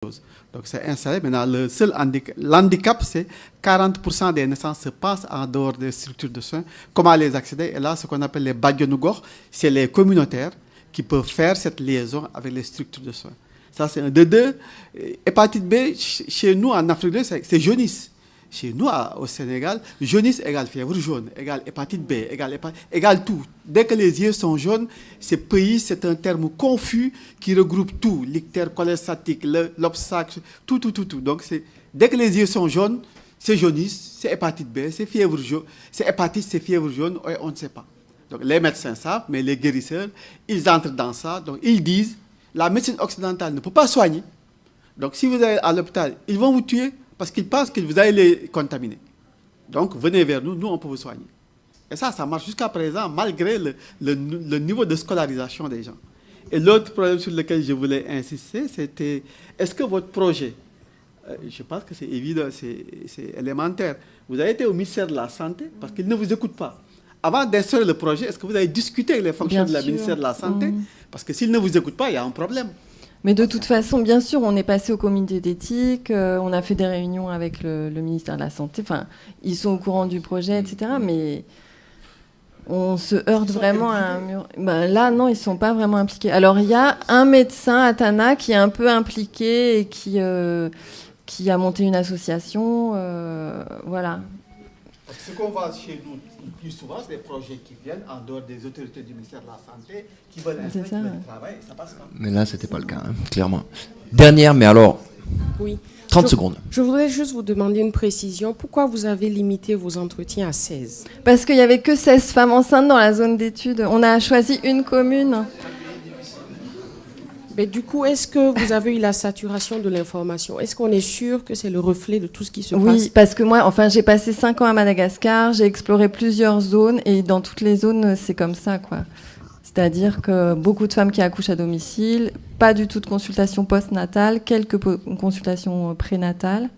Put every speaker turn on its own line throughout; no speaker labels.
Donc c'est installé. Maintenant, le seul l'handicap, c'est 40% des naissances se passent en dehors des structures de soins. Comment les accéder? Et là, ce qu'on appelle les Badionugor, c'est les communautaires qui peuvent faire cette liaison avec les structures de soins. Ça, c'est un. De deux, hépatite B, chez nous, en Afrique de l'Ouest, c'est jaunisse. Chez nous, au Sénégal, jaunisse égale fièvre jaune, égale hépatite B, égale tout. Dès que les yeux sont jaunes, c'est un terme confus qui regroupe tout. L'ictère cholestatique, l'obstacle, tout. Donc, dès que les yeux sont jaunes, c'est jaunisse, c'est hépatite B, c'est fièvre jaune, c'est hépatite, c'est fièvre jaune, on ne sait pas. Donc, les médecins savent, mais les guérisseurs, ils entrent dans ça. Donc, ils disent, la médecine occidentale ne peut pas soigner. Donc, si vous allez à l'hôpital, ils vont vous tuer parce qu'ils pensent que vous allez les contaminer. Donc, venez vers nous, on peut vous soigner. Et ça marche jusqu'à présent, malgré le niveau de scolarisation des gens. Et l'autre problème sur lequel je voulais insister, c'était, est-ce que votre projet, je pense que c'est évident, c'est élémentaire, vous avez été au ministère de la Santé parce qu'ils ne vous écoutent pas. Avant d'instaurer le projet, est-ce que vous avez discuté avec les fonctionnaires de la ministère de la Santé? Parce que s'ils ne vous écoutent pas, il y a un problème.
Mais de toute façon, bien sûr, on est passé au comité d'éthique, on a fait des réunions avec le ministère de la Santé. Enfin, ils sont au courant du projet, etc. Mais on se heurte vraiment à un mur. Ben, là, non, ils ne sont pas vraiment impliqués. Alors, il y a un médecin à Tana qui est un peu impliqué et qui a monté une association. Voilà.
Ce qu'on voit chez nous le plus souvent, c'est des projets qui viennent en dehors des autorités du ministère de la Santé, qui veulent installer, qui veulent travailler, ça passe pas.
Mais là, c'était pas le cas, hein, clairement. Dernière, mais alors,
oui.
30 secondes.
Je voudrais juste vous demander une précision. Pourquoi vous avez limité vos entretiens à 16?
Parce qu'il n'y avait que 16 femmes enceintes dans la zone d'études. On a choisi une commune.
Mais du coup, est-ce que vous avez eu la saturation de l'information? Est-ce qu'on est sûr que c'est le reflet de tout ce qui se passe?
Oui, parce que moi, j'ai passé 5 ans à Madagascar, j'ai exploré plusieurs zones, et dans toutes les zones, c'est comme ça, quoi. C'est-à-dire que beaucoup de femmes qui accouchent à domicile, pas du tout de consultation postnatale, quelques consultations prénatales.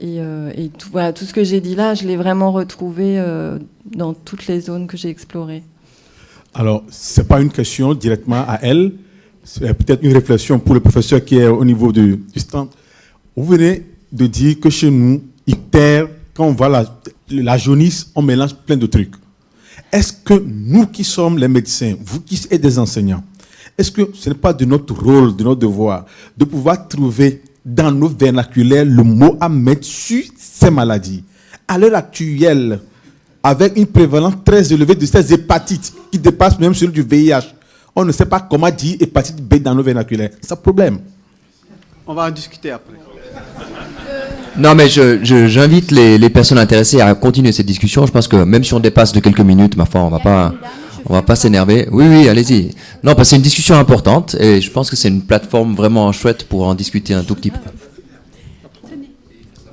Et tout, voilà, tout ce que j'ai dit là, je l'ai vraiment retrouvé dans toutes les zones que j'ai explorées.
Alors, ce n'est pas une question directement à elle. C'est peut-être une réflexion pour le professeur qui est au niveau du stand. Vous venez de dire que chez nous, ictère, quand on voit la jaunisse, on mélange plein de trucs. Est-ce que nous qui sommes les médecins, vous qui êtes des enseignants, est-ce que ce n'est pas de notre rôle, de notre devoir, de pouvoir trouver dans nos vernaculaires le mot à mettre sur ces maladies? À l'heure actuelle, avec une prévalence très élevée de ces hépatites qui dépasse même celui du VIH, on ne sait pas comment dire hépatite B dans nos vernaculaires. C'est un problème.
On va en discuter après.
Non, mais j'invite les personnes intéressées à continuer cette discussion. Je pense que même si on dépasse de quelques minutes, ma foi, on va pas s'énerver. Oui, allez-y. Non, parce que c'est une discussion importante et je pense que c'est une plateforme vraiment chouette pour en discuter un tout petit peu.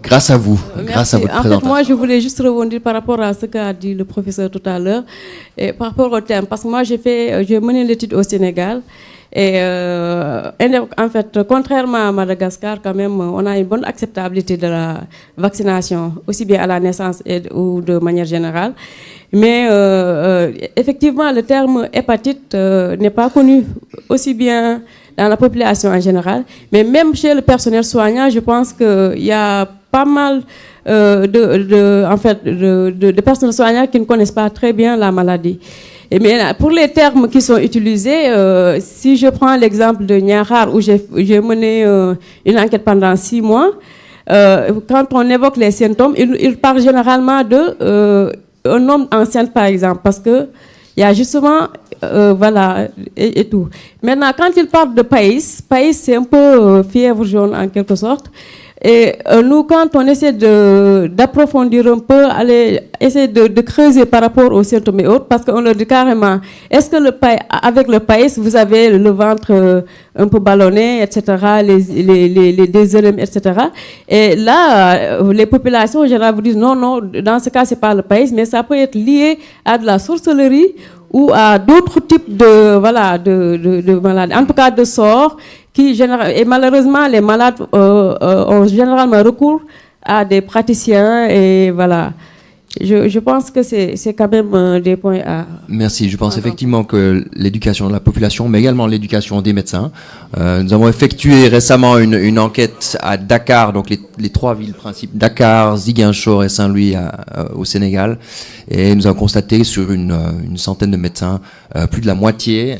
Grâce à vous, grâce à votre présentation.
En fait, moi, je voulais juste rebondir par rapport à ce qu'a dit le professeur tout à l'heure, et par rapport au thème, parce que moi, j'ai mené l'étude au Sénégal, et en fait, contrairement à Madagascar, quand même, on a une bonne acceptabilité de la vaccination, aussi bien à la naissance ou de manière générale. Mais effectivement, le terme hépatite n'est pas connu aussi bien dans la population en général, mais même chez le personnel soignant, je pense qu'il y a pas mal de personnels soignants qui ne connaissent pas très bien la maladie. Mais pour les termes qui sont utilisés, si je prends l'exemple de Niakhar, où j'ai mené une enquête pendant 6 mois, quand on évoque les symptômes, il parle généralement d'un homme enceinte, par exemple, parce que il y a justement, voilà, et tout. Maintenant, quand il parle de pays, c'est un peu fièvre jaune en quelque sorte. Et nous, quand on essaie d'approfondir un peu, essayer de creuser par rapport aux symptômes et autres, parce qu'on leur dit carrément, est-ce que avec le pays, vous avez le ventre un peu ballonné, etc., des œdèmes, etc. Et là, les populations en général vous disent, non, dans ce cas, c'est pas le pays, mais ça peut être lié à de la sorcellerie ou à d'autres types de maladies, en tout cas de sorts, et malheureusement, les malades ont généralement recours à des praticiens et voilà. Je pense que c'est quand même des points à...
Merci. Je pense effectivement que l'éducation de la population, mais également l'éducation des médecins. Nous avons effectué récemment une enquête à Dakar, donc les 3 villes principales, Dakar, Ziguinchor et Saint-Louis au Sénégal. Et nous avons constaté sur une centaine de médecins, plus de la moitié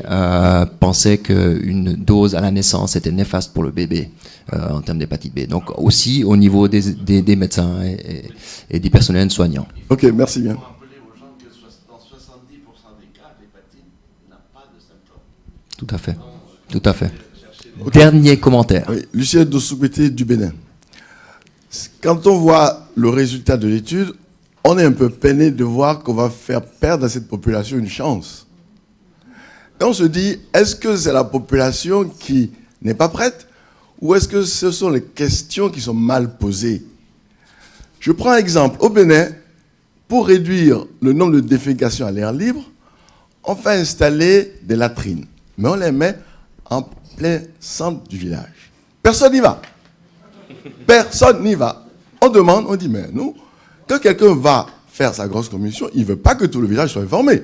pensaient qu'une dose à la naissance était néfaste pour le bébé en termes d'hépatite B. Donc aussi au niveau des médecins et des personnels soignants.
Ok, merci bien.
Tout à fait. Tout à fait. Okay. Dernier commentaire.
Oui, Lucien Dossoubeté du Bénin. Quand on voit le résultat de l'étude, on est un peu peiné de voir qu'on va faire perdre à cette population une chance. Et on se dit, est-ce que c'est la population qui n'est pas prête ou est-ce que ce sont les questions qui sont mal posées? Je prends un exemple. Au Bénin, pour réduire le nombre de défécations à l'air libre, on fait installer des latrines. Mais on les met en plein centre du village. Personne n'y va. Personne n'y va. On demande, on dit, mais nous, quand quelqu'un va faire sa grosse commission, il ne veut pas que tout le village soit informé.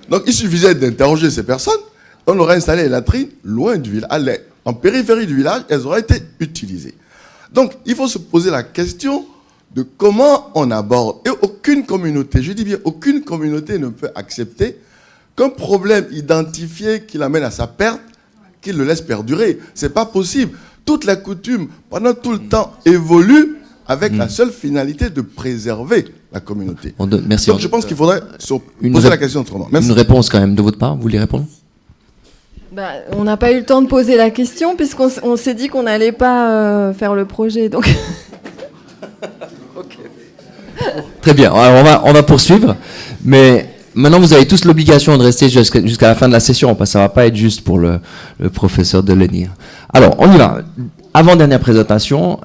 Donc il suffisait d'interroger ces personnes, on aurait installé les latrines loin du village, en périphérie du village, elles auraient été utilisées. Donc il faut se poser la question de comment on aborde. Et aucune communauté, je dis bien aucune communauté ne peut accepter qu'un problème identifié qui l'amène à sa perte, qu'il le laisse perdurer. Ce n'est pas possible. Toutes les coutumes, pendant tout le temps, évoluent avec la seule finalité de préserver la communauté.
Merci.
Donc je pense qu'il faudrait poser la question autrement. Merci.
Une réponse quand même de votre part, vous voulez répondre?
On n'a pas eu le temps de poser la question puisqu'on s'est dit qu'on n'allait pas faire le projet. Donc.
Okay. Très bien, alors on va poursuivre, mais maintenant vous avez tous l'obligation de rester jusqu'à la fin de la session, parce que ça ne va pas être juste pour le professeur de Lenir. Alors, on y va. Avant-dernière présentation,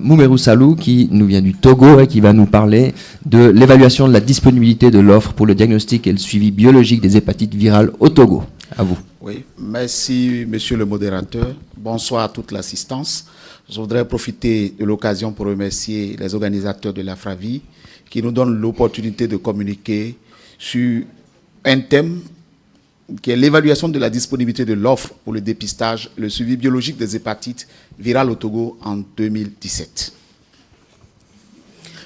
Moumerou Salou, qui nous vient du Togo et qui va nous parler de l'évaluation de la disponibilité de l'offre pour le diagnostic et le suivi biologique des hépatites virales au Togo. À vous.
Oui, merci monsieur le modérateur. Bonsoir à toute l'assistance. Je voudrais profiter de l'occasion pour remercier les organisateurs de la FRAVI qui nous donnent l'opportunité de communiquer sur un thème qui est l'évaluation de la disponibilité de l'offre pour le dépistage et le suivi biologique des hépatites virales au Togo en 2017.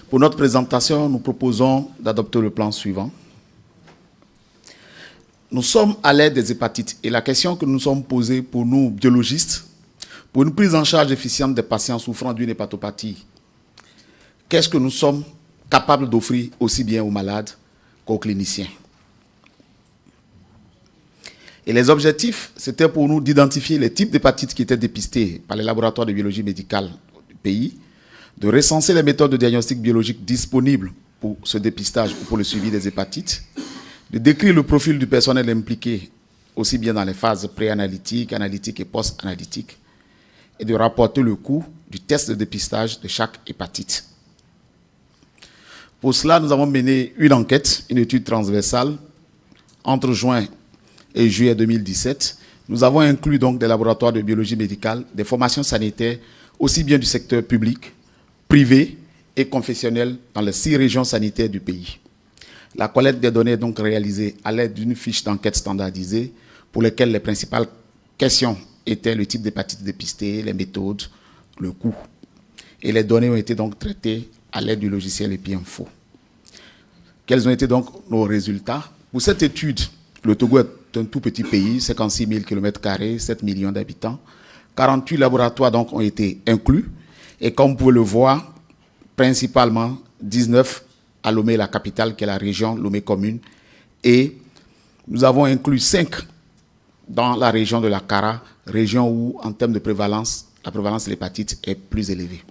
Pour notre présentation, nous proposons d'adopter le plan suivant. Nous sommes à l'aide des hépatites et la question que nous sommes posée pour nous, biologistes, pour une prise en charge efficiente des patients souffrant d'une hépatopathie, qu'est-ce que nous sommes capables d'offrir aussi bien aux malades qu'aux cliniciens? Et les objectifs, c'était pour nous d'identifier les types d'hépatites qui étaient dépistés par les laboratoires de biologie médicale du pays, de recenser les méthodes de diagnostic biologique disponibles pour ce dépistage ou pour le suivi des hépatites, de décrire le profil du personnel impliqué, aussi bien dans les phases préanalytiques, analytiques et post-analytiques, et de rapporter le coût du test de dépistage de chaque hépatite. Pour cela, nous avons mené une enquête, une étude transversale, entre juin et juillet 2017. Nous avons inclus donc des laboratoires de biologie médicale, des formations sanitaires, aussi bien du secteur public, privé et confessionnel dans les 6 régions sanitaires du pays. La collecte des données est donc réalisée à l'aide d'une fiche d'enquête standardisée pour lesquelles les principales questions étaient le type d'hépatite dépistée, les méthodes, le coût. Et les données ont été donc traitées à l'aide du logiciel EpiInfo. Quels ont été donc nos résultats? Pour cette étude, le Togo est un tout petit pays, 56 000 km², 7 millions d'habitants. 48 laboratoires donc ont été inclus. Et comme vous pouvez le voir, principalement 19 à Lomé, la capitale, qui est la région Lomé commune. Et nous avons inclus 5 dans la région de la Kara, région où, en termes de prévalence, la prévalence de l'hépatite est plus élevée.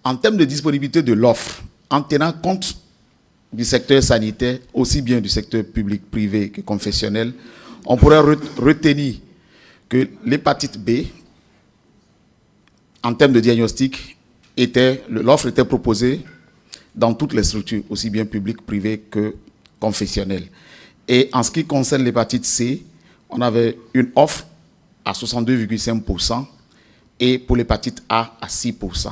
En termes de disponibilité de l'offre, en tenant compte du secteur sanitaire, aussi bien du secteur public, privé que confessionnel, on pourrait retenir que l'hépatite B, en termes de diagnostic, l'offre était proposée dans toutes les structures, aussi bien publiques, privées que confessionnelles. Et en ce qui concerne l'hépatite C, on avait une offre à 62,5% et pour l'hépatite A à 6%.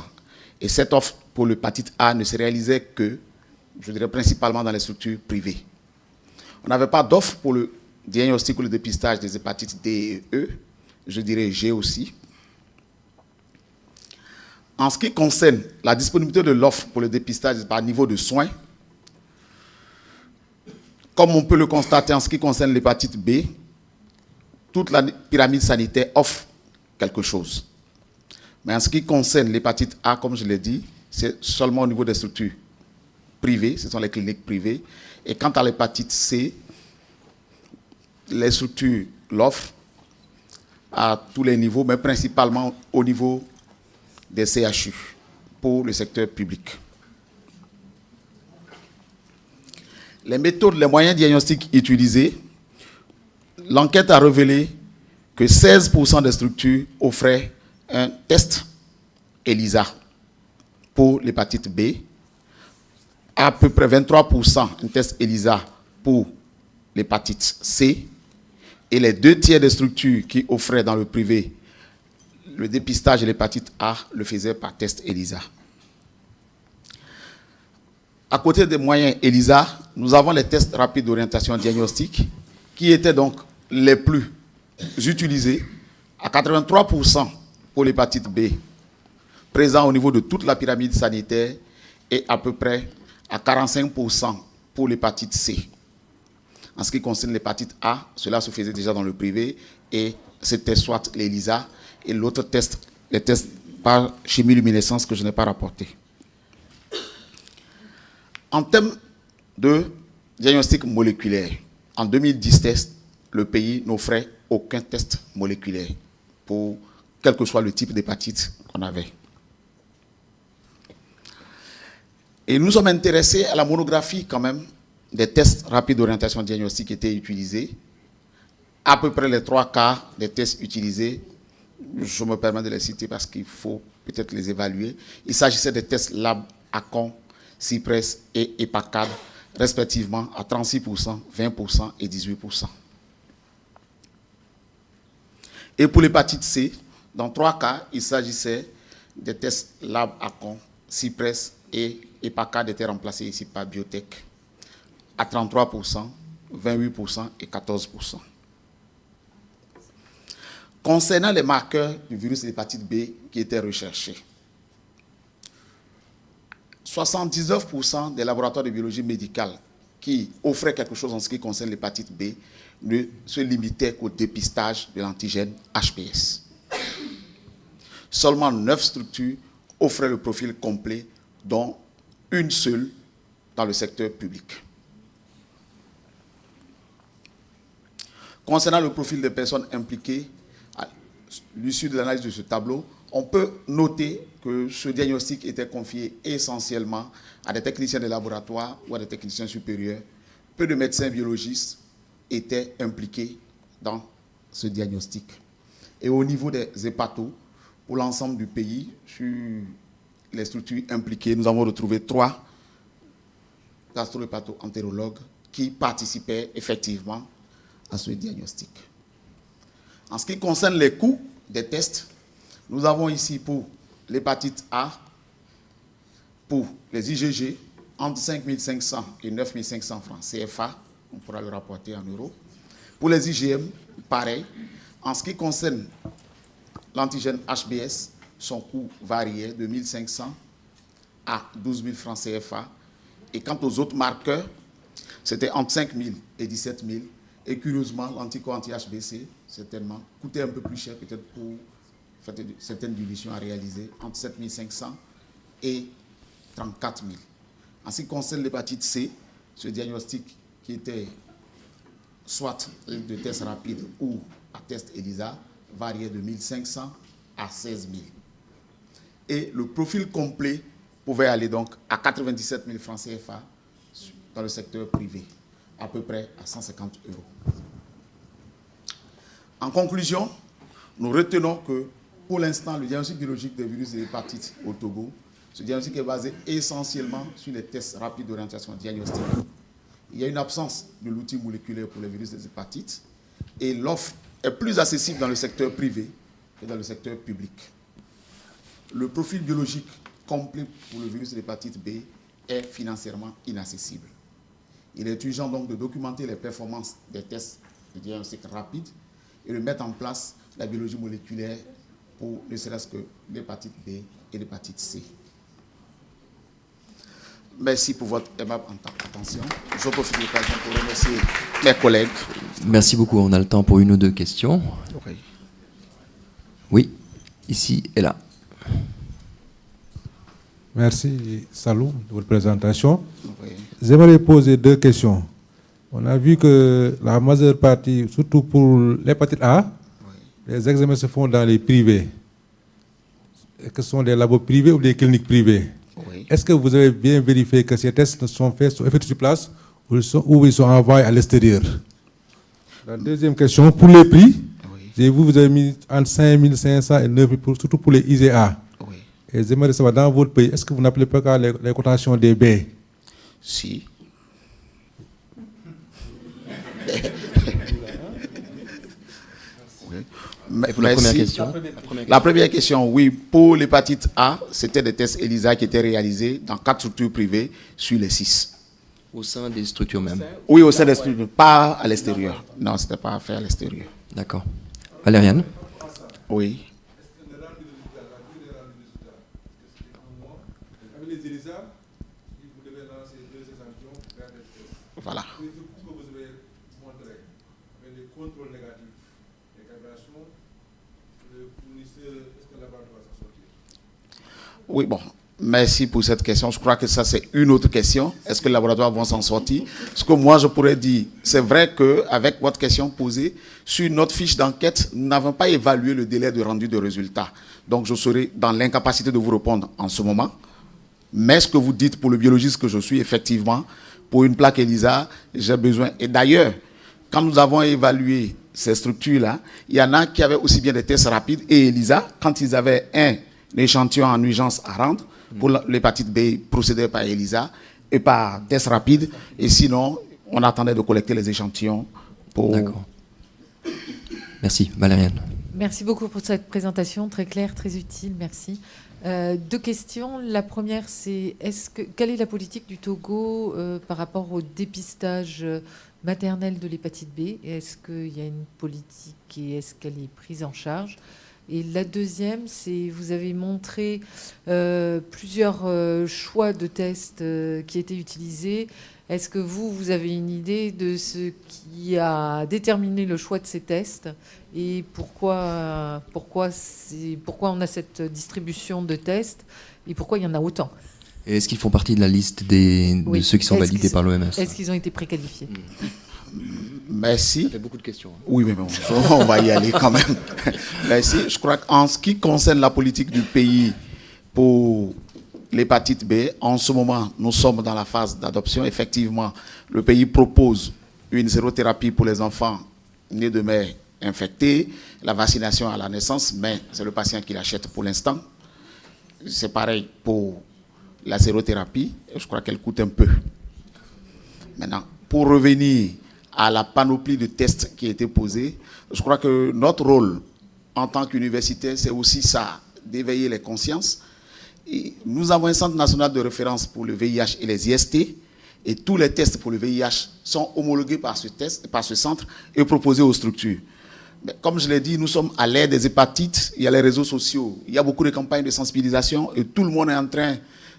Et cette offre pour l'hépatite A ne se réalisait que, je dirais principalement dans les structures privées. On n'avait pas d'offre pour le diagnostic ou le dépistage des hépatites D et E, je dirais G aussi. En ce qui concerne la disponibilité de l'offre pour le dépistage par niveau de soins, comme on peut le constater en ce qui concerne l'hépatite B, toute la pyramide sanitaire offre quelque chose. Mais en ce qui concerne l'hépatite A, comme je l'ai dit, c'est seulement au niveau des structures privées, ce sont les cliniques privées. Et quant à l'hépatite C, les structures l'offrent à tous les niveaux, mais principalement au niveau des CHU pour le secteur public. Les méthodes, les moyens diagnostiques utilisés, l'enquête a révélé que 16% des structures offraient un test ELISA pour l'hépatite B, à peu près 23% un test ELISA pour l'hépatite C, et les 2 tiers des structures qui offraient dans le privé le dépistage de l'hépatite A le faisaient par test ELISA. À côté des moyens ELISA, nous avons les tests rapides d'orientation diagnostique qui étaient donc les plus utilisés à 83% pour l'hépatite B, présent au niveau de toute la pyramide sanitaire, et à peu près à 45% pour l'hépatite C. En ce qui concerne l'hépatite A, cela se faisait déjà dans le privé et c'était soit l'ELISA et l'autre test, les tests par chimiluminescence que je n'ai pas rapporté. En termes de diagnostic moléculaire, en 2010, le pays n'offrait aucun test moléculaire pour quel que soit le type d'hépatite qu'on avait. Et nous sommes intéressés à la monographie quand même des tests rapides d'orientation diagnostique qui étaient utilisés. À peu près les 3/4 des tests utilisés, je me permets de les citer parce qu'il faut peut-être les évaluer. Il s'agissait des tests Lab, Acon, Cypress et EPACAD, respectivement à 36%, 20% et 18%. Et pour l'hépatite C, dans 3 cas, il s'agissait des tests Lab, Acon, Cypress et EPACAD étaient remplacés ici par Biotech à 33%, 28% et 14%. Concernant les marqueurs du virus de l'hépatite B qui étaient recherchés, 79% des laboratoires de biologie médicale qui offraient quelque chose en ce qui concerne l'hépatite B ne se limitaient qu'au dépistage de l'antigène HBs. Seulement 9 structures offraient le profil complet, dont une seule dans le secteur public. Concernant le profil des personnes impliquées, à l'issue de l'analyse de ce tableau, on peut noter que ce diagnostic était confié essentiellement à des techniciens de laboratoire ou à des techniciens supérieurs. Peu de médecins biologistes étaient impliqués dans ce diagnostic. Et au niveau des hépatos, pour l'ensemble du pays, sur les structures impliquées, nous avons retrouvé 3 gastro-hépato-entérologues qui participaient effectivement à ce diagnostic. En ce qui concerne les coûts des tests, nous avons ici pour l'hépatite A, pour les IgG, entre 5 500 et 9 500 francs CFA, on pourra le rapporter en euros. Pour les IgM, pareil. En ce qui concerne l'antigène HBs, son coût variait de 1 500 à 12 000 francs CFA. Et quant aux autres marqueurs, c'était entre 5 000 et 17 000. Et curieusement, l'anticorps anti-HBC, certainement, coûtait un peu plus cher peut-être pour certaines dilutions à réaliser, entre 7 500 et 34 000. En ce qui concerne l'hépatite C, ce diagnostic qui était soit de test rapide ou à test ELISA, variait de 1 500 à 16 000. Et le profil complet pouvait aller donc à 97 000 francs CFA dans le secteur privé, à peu près à 150 euros. En conclusion, nous retenons que pour l'instant, le diagnostic biologique des virus de l'hépatite au Togo, ce diagnostic est basé essentiellement sur les tests rapides d'orientation diagnostique. Il y a une absence de l'outil moléculaire pour les virus des hépatites et l'offre est plus accessible dans le secteur privé que dans le secteur public. Le profil biologique complet pour le virus de l'hépatite B est financièrement inaccessible. Il est urgent donc de documenter les performances des tests de diagnostic rapide et de mettre en place la biologie moléculaire pour ne serait-ce que l'hépatite B et l'hépatite C. Merci pour votre aimable attention. Je profite de l'occasion pour remercier mes collègues.
Merci beaucoup. On a le temps pour une ou deux questions.
Oui.
Oui, ici et là.
Merci, Salou, de votre présentation.
Oui.
J'aimerais poser deux questions. On a vu que la majeure partie, surtout pour l'hépatite A, les examens se font dans les privés. Est-ce que ce sont des labos privés ou des cliniques privées?
Oui.
Est-ce que vous avez bien vérifié que ces tests sont effectués sur place ou ils sont envoyés à l'extérieur? La deuxième question, pour les prix, j'ai vu vous avez mis entre 5 500 et 9 000, surtout pour les IGA.
Oui.
Et j'aimerais savoir, dans votre pays, est-ce que vous n'appelez pas les cotations des baies?
Si. Oui.
Et pour la première question?
La première question, oui. Pour l'hépatite A, c'était des tests ELISA qui étaient réalisés dans 4 structures privées sur les 6.
Au sein des structures même?
Oui, au sein des structures, pas à l'extérieur. Non, ce n'était pas à faire à l'extérieur.
D'accord. Valériane?
Oui. Voilà. Oui, bon, merci pour cette question. Je crois que ça, c'est une autre question. Est-ce que les laboratoires vont s'en sortir? Ce que moi, je pourrais dire, c'est vrai qu'avec votre question posée, sur notre fiche d'enquête, nous n'avons pas évalué le délai de rendu de résultats. Donc, je serai dans l'incapacité de vous répondre en ce moment. Mais ce que vous dites pour le biologiste que je suis, effectivement, pour une plaque ELISA, j'ai besoin. Et d'ailleurs, quand nous avons évalué ces structures-là, il y en a qui avaient aussi bien des tests rapides et ELISA, quand ils avaient un échantillon en urgence à rendre, pour l'hépatite B, procédait par ELISA et par test rapide. Et sinon, on attendait de collecter les échantillons pour...
D'accord. Merci. Valériane?
Merci beaucoup pour cette présentation, très claire, très utile, merci. Deux questions. La première, c'est quelle est la politique du Togo par rapport au dépistage maternel de l'hépatite B? Est-ce qu'il y a une politique et est-ce qu'elle est prise en charge? Et la deuxième, c'est vous avez montré plusieurs choix de tests qui étaient utilisés. Est-ce que vous avez une idée de ce qui a déterminé le choix de ces tests et pourquoi on a cette distribution de tests et pourquoi il y en a autant?
Et est-ce qu'ils font partie de la liste de ceux qui sont validés par l'OMS?
Est-ce qu'ils ont été préqualifiés?
Merci.
Ça fait beaucoup de questions.
Oui, mais bon, on va y aller quand même. Merci. Je crois qu'en ce qui concerne la politique du pays pour l'hépatite B, en ce moment, nous sommes dans la phase d'adoption. Effectivement, le pays propose une sérothérapie pour les enfants nés de mère infectée, la vaccination à la naissance, mais c'est le patient qui l'achète pour l'instant. C'est pareil pour la sérothérapie. Je crois qu'elle coûte un peu. Maintenant, pour revenir à la panoplie de tests qui a été posée, je crois que notre rôle en tant qu'universitaire, c'est aussi ça, d'éveiller les consciences. Et nous avons un centre national de référence pour le VIH et les IST, et tous les tests pour le VIH sont homologués par ce centre et proposés aux structures. Mais comme je l'ai dit, nous sommes à l'ère des hépatites, il y a les réseaux sociaux, il y a beaucoup de campagnes de sensibilisation et tout le monde est en train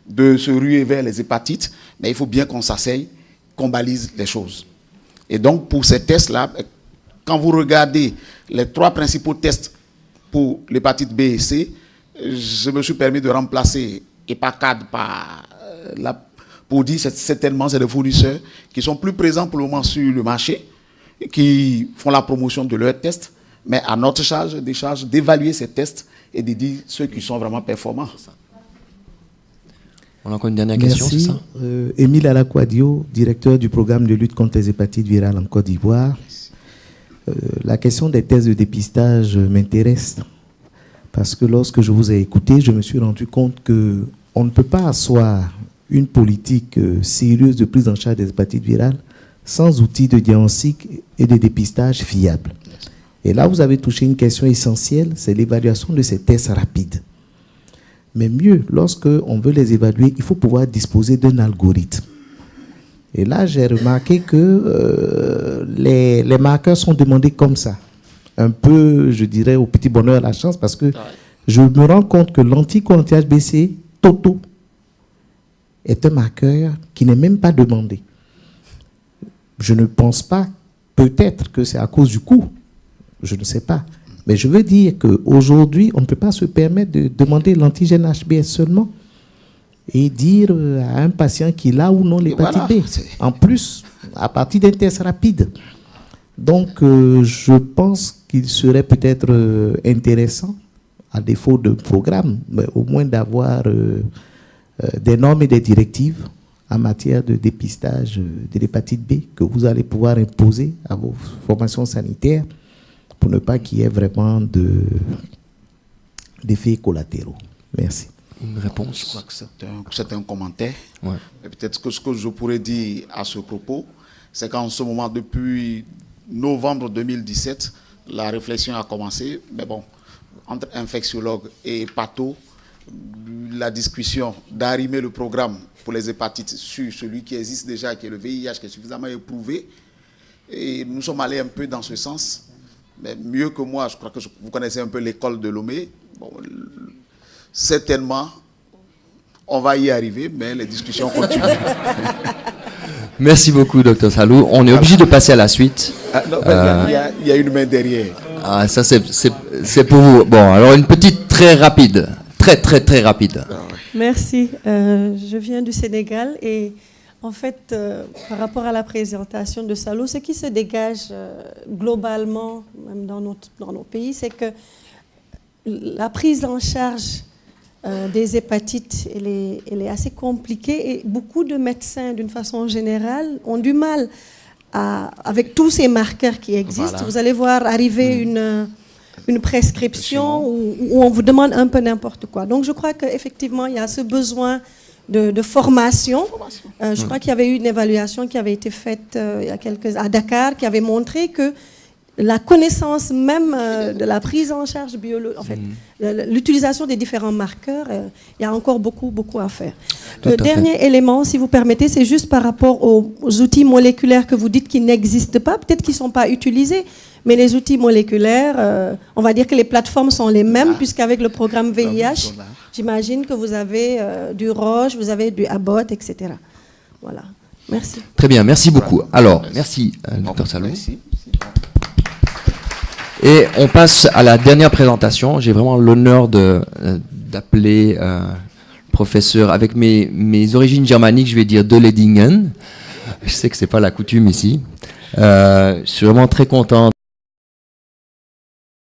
de se ruer vers les hépatites, mais il faut bien qu'on s'asseye, qu'on balise les choses. Et donc, pour ces tests-là, quand vous regardez les 3 principaux tests pour l'hépatite B et C, je me suis permis de remplacer Hepacad par pour dire que certainement c'est des fournisseurs qui sont plus présents pour le moment sur le marché, qui font la promotion de leurs tests, mais à notre charge, d'évaluer ces tests et de dire ceux qui sont vraiment performants.
On a encore une dernière question, c'est ça?
Émile Alakwadio, directeur du programme de lutte contre les hépatites virales en Côte d'Ivoire. La question des tests de dépistage m'intéresse parce que lorsque je vous ai écouté, je me suis rendu compte qu'on ne peut pas asseoir une politique sérieuse de prise en charge des hépatites virales sans outils de diagnostic et de dépistage fiables. Et là, vous avez touché une question essentielle, c'est l'évaluation de ces tests rapides. Mais mieux, lorsque on veut les évaluer, il faut pouvoir disposer d'un algorithme. Et là, j'ai remarqué que les marqueurs sont demandés comme ça. Un peu, je dirais, au petit bonheur la chance, parce que je me rends compte que l'anticorps anti-HBC, Toto, est un marqueur qui n'est même pas demandé. Je ne pense pas, peut-être que c'est à cause du coût, je ne sais pas. Mais je veux dire qu'aujourd'hui, on ne peut pas se permettre de demander l'antigène HBS seulement et dire à un patient qu'il a ou non l'hépatite B. En plus, à partir d'un test rapide. Donc, je pense qu'il serait peut-être intéressant, à défaut de programme, mais au moins d'avoir des normes et des directives en matière de dépistage de l'hépatite B que vous allez pouvoir imposer à vos formations sanitaires pour ne pas qu'il y ait vraiment d'effets collatéraux. Merci.
Une réponse?
Je crois que c'est un commentaire.
Ouais.
Et peut-être que ce que je pourrais dire à ce propos, c'est qu'en ce moment, depuis novembre 2017, la réflexion a commencé. Mais bon, entre infectiologues et patho, la discussion d'arrimer le programme pour les hépatites sur celui qui existe déjà, qui est le VIH, qui est suffisamment éprouvé. Et nous sommes allés un peu dans ce sens. Mais mieux que moi, je crois que vous connaissez un peu l'école de Lomé. Bon, certainement, on va y arriver, mais les discussions continuent.
Merci beaucoup, Dr Salou. On est obligé de passer à la suite.
Il y a une main derrière.
Ah, ça, c'est pour vous. Bon, alors une petite très rapide. Très rapide.
Merci. Je viens du Sénégal et en fait, par rapport à la présentation de Salou, ce qui se dégage globalement, même dans nos pays, c'est que la prise en charge des hépatites, elle est assez compliquée et beaucoup de médecins, d'une façon générale, ont du mal avec tous ces marqueurs qui existent. Voilà. Vous allez voir arriver une prescription où on vous demande un peu n'importe quoi. Donc je crois qu'effectivement, il y a ce besoin de formation. Je crois qu'il y avait eu une évaluation qui avait été faite à Dakar, qui avait montré que la connaissance même de la prise en charge biologique, en fait, l'utilisation des différents marqueurs, il y a encore beaucoup à faire. Le dernier élément, si vous permettez, c'est juste par rapport aux outils moléculaires que vous dites qui n'existent pas, peut-être qu'ils ne sont pas utilisés, mais les outils moléculaires, on va dire que les plateformes sont les mêmes, puisqu'avec le programme VIH, j'imagine que vous avez du Roche, vous avez du Abbott, etc. Voilà. Merci.
Très bien, merci beaucoup. Alors, merci, Dr Salou.
Merci.
Et on passe à la dernière présentation. J'ai vraiment l'honneur d'appeler le professeur, avec mes origines germaniques, je vais dire de Ledingen. Je sais que c'est pas la coutume ici. Je suis vraiment très content